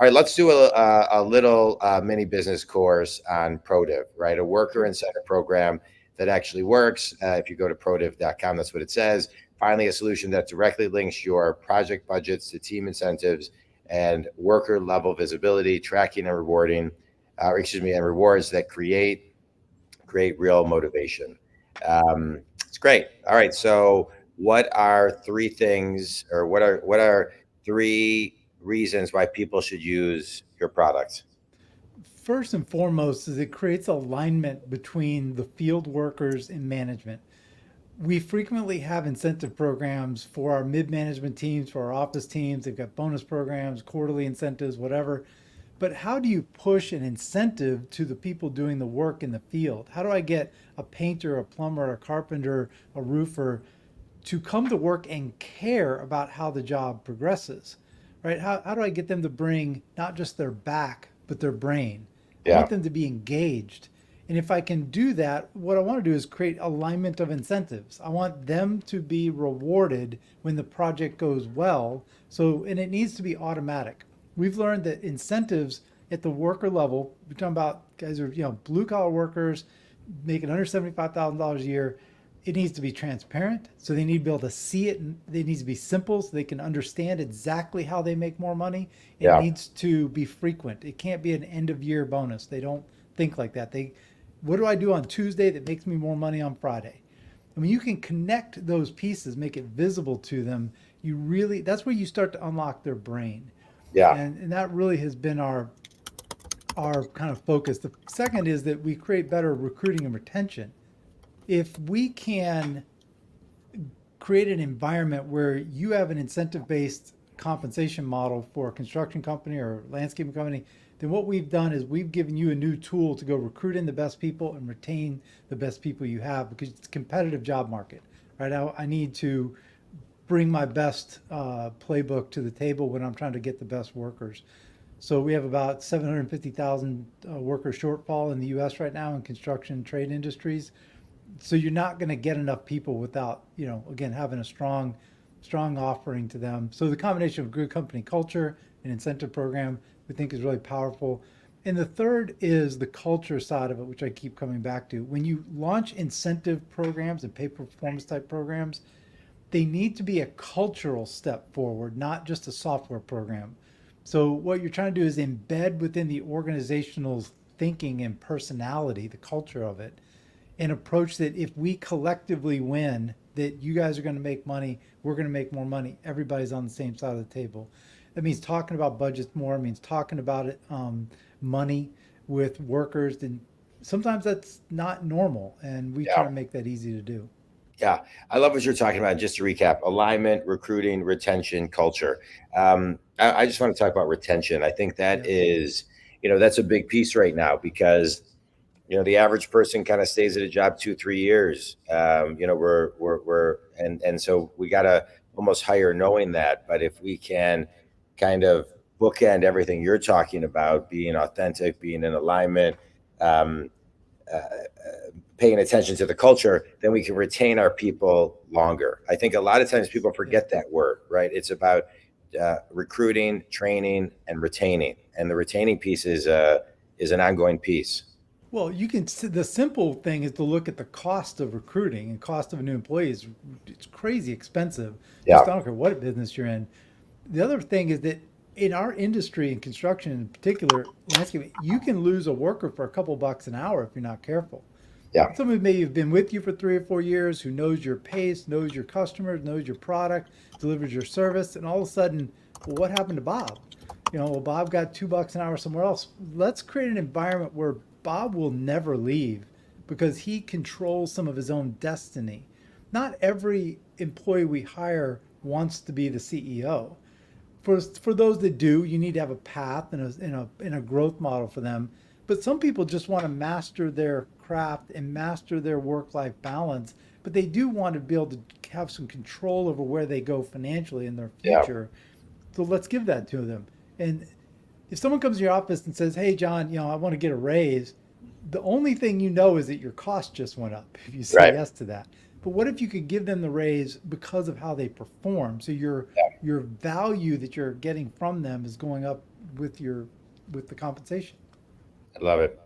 All right, let's do a little mini business course on Protiv, right? A worker Sure. incentive program that actually works. If you go to protiv.com, that's what it says. Finally, a solution that directly links your project budgets to team incentives and worker level visibility, tracking and rewarding, and rewards that create real motivation. It's great. All right, so what are three things, or what are three reasons why people should use your product? First and foremost is it creates alignment between the field workers and management. We frequently have incentive programs for our mid-management teams, for our office teams. They've got bonus programs, quarterly incentives, whatever. But how do you push an incentive to the people doing the work in the field? How do I get a painter, a plumber, a carpenter, a roofer to come to work and care about how the job progresses, right? How do I get them to bring not just their back, but their brain? I Yeah, want them to be engaged. And if I can do that, what I want to do is create alignment of incentives. I want them to be rewarded when the project goes well. So, and it needs to be automatic. We've learned that incentives at the worker level, we're talking about guys who are, blue collar workers making under $75,000 a year, it needs to be transparent. So they need to be able to see it. And it needs to be simple so they can understand exactly how they make more money. It yeah, needs to be frequent. It can't be an end of year bonus. They don't think like that. What do I do on Tuesday that makes me more money on Friday? I mean, you can connect those pieces, make it visible to them. That's where you start to unlock their brain. yeah, And that really has been our kind of focus. The second is that we create better recruiting and retention. If we can create an environment where you have an incentive based compensation model for a construction company or landscaping company, then what we've done is we've given you a new tool to go recruit in the best people and retain the best people you have, because it's a competitive job market. Right now, I need to bring my best playbook to the table when I'm trying to get the best workers. So we have about 750,000 worker shortfall in the U.S. right now in construction and trade industries. So you're not going to get enough people without, again, having a strong offering to them. So the combination of good company culture and incentive program we think is really powerful. And the third is the culture side of it, which I keep coming back to. When you launch incentive programs and pay performance type programs, they need to be a cultural step forward, not just a software program. So what you're trying to do is embed within the organizational thinking and personality, the culture of it, an approach that if we collectively win, that you guys are going to make money, we're going to make more money. Everybody's on the same side of the table. That means talking about budgets more. It means talking about it, money with workers. And sometimes that's not normal, and we try yeah. to make that easy to do. Yeah, I love what you're talking about. Just to recap: alignment, recruiting, retention, culture. I just want to talk about retention. I think that Yes. is, that's a big piece right now because the average person kind of stays at a job 2 3 years. And so we got to almost hire knowing that. But if we can kind of bookend everything you're talking about, being authentic, being in alignment, um, uh, paying attention to the culture, then we can retain our people longer. I think a lot of times people Yeah. forget that word, right? It's about recruiting, training, and retaining, and the retaining piece is an ongoing piece. Well, the simple thing is to look at the cost of recruiting and cost of a new employee it's crazy expensive. Yeah, Just I don't care what business you're in. The other thing is that in our industry, in construction in particular, landscaping, you can lose a worker for a couple bucks an hour if you're not careful. yeah, Somebody may have been with you for 3 or 4 years, who knows your pace, knows your customers, knows your product, delivers your service, and all of a sudden, well, what happened to Bob? Well, Bob got $2 an hour somewhere else. Let's create an environment where Bob will never leave because he controls some of his own destiny. Not every employee we hire wants to be the CEO. For those that do, you need to have a path and a growth model for them. But some people just want to master their craft and master their work life balance. But they do want to be able to have some control over where they go financially in their yeah, future. So let's give that to them. And if someone comes to your office and says, "Hey, John, I want to get a raise," the only thing you know is that your cost just went up if you say right. yes to that. But what if you could give them the raise because of how they perform? So you're Yeah, your value that you're getting from them is going up with the compensation. I love it.